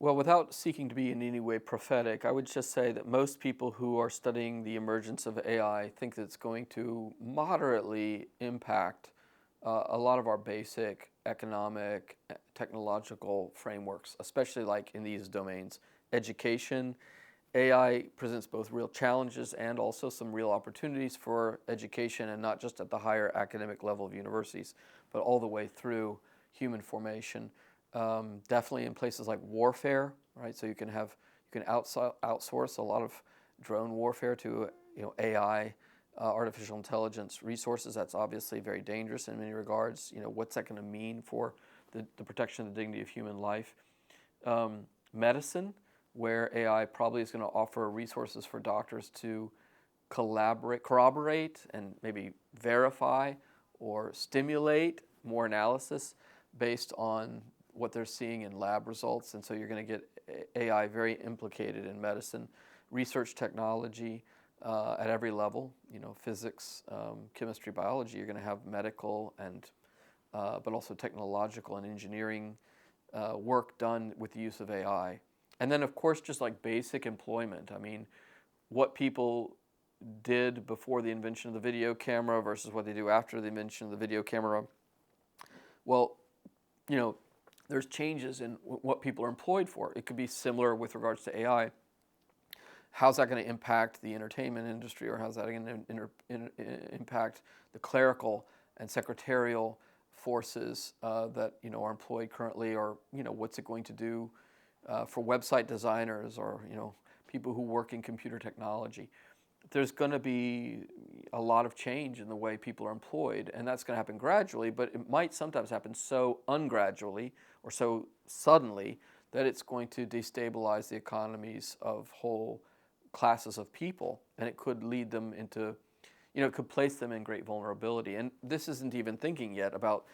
Well, without seeking to be in any way prophetic, I would just say that most people who are studying the emergence of AI think that it's going to moderately impact a lot of our basic economic, technological frameworks, especially like in these domains. Education, AI presents both real challenges and also some real opportunities for education, and not just at the higher academic level of universities, but all the way through human formation. Definitely in places like warfare, right? So you can outsource a lot of drone warfare to AI, artificial intelligence resources. That's obviously very dangerous in many regards. What's that going to mean for the protection of the dignity of human life? Medicine, where AI probably is going to offer resources for doctors to corroborate, and maybe verify or stimulate more analysis based on what they're seeing in lab results. And so you're going to get AI very implicated in medicine, research technology at every level, physics, chemistry, biology. You're going to have medical and but also technological and engineering work done with the use of AI. And then, of course, just like basic employment. I mean, what people did before the invention of the video camera versus what they do after the invention of the video camera. Well, there's changes in what people are employed for. It could be similar with regards to AI. How's that going to impact the entertainment industry, or how's that going to impact the clerical and secretarial forces that are employed currently, or what's it going to do for website designers, or people who work in computer technology? There's going to be a lot of change in the way people are employed, and that's going to happen gradually, but it might sometimes happen so ungradually or so suddenly that it's going to destabilize the economies of whole classes of people, and it could lead them into, it could place them in great vulnerability. And this isn't even thinking yet about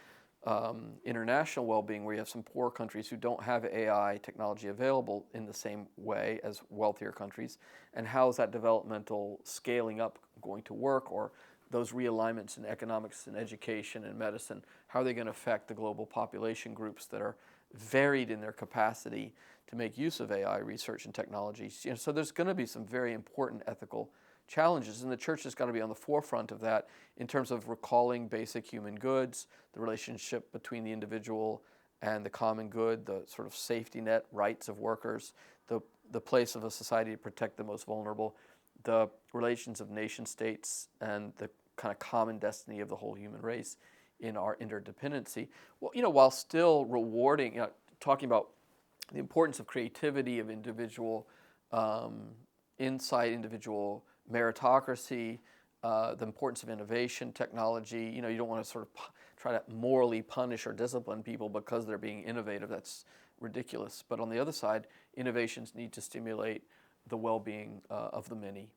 international well-being, where you have some poor countries who don't have AI technology available in the same way as wealthier countries, and how is that developmental scaling up going to work, or those realignments in economics and education and medicine, how are they going to affect the global population groups that are varied in their capacity to make use of AI research and technology? So there's going to be some very important ethical challenges, and the church has got to be on the forefront of that in terms of recalling basic human goods, the relationship between the individual and the common good, the sort of safety net rights of workers, the place of a society to protect the most vulnerable, the relations of nation states, and the kind of common destiny of the whole human race in our interdependency. Well, while still rewarding, talking about the importance of creativity, of individual insight, individual meritocracy, the importance of innovation, technology. You don't want to sort of try to morally punish or discipline people because they're being innovative. That's ridiculous. But on the other side, innovations need to stimulate the well-being of the many.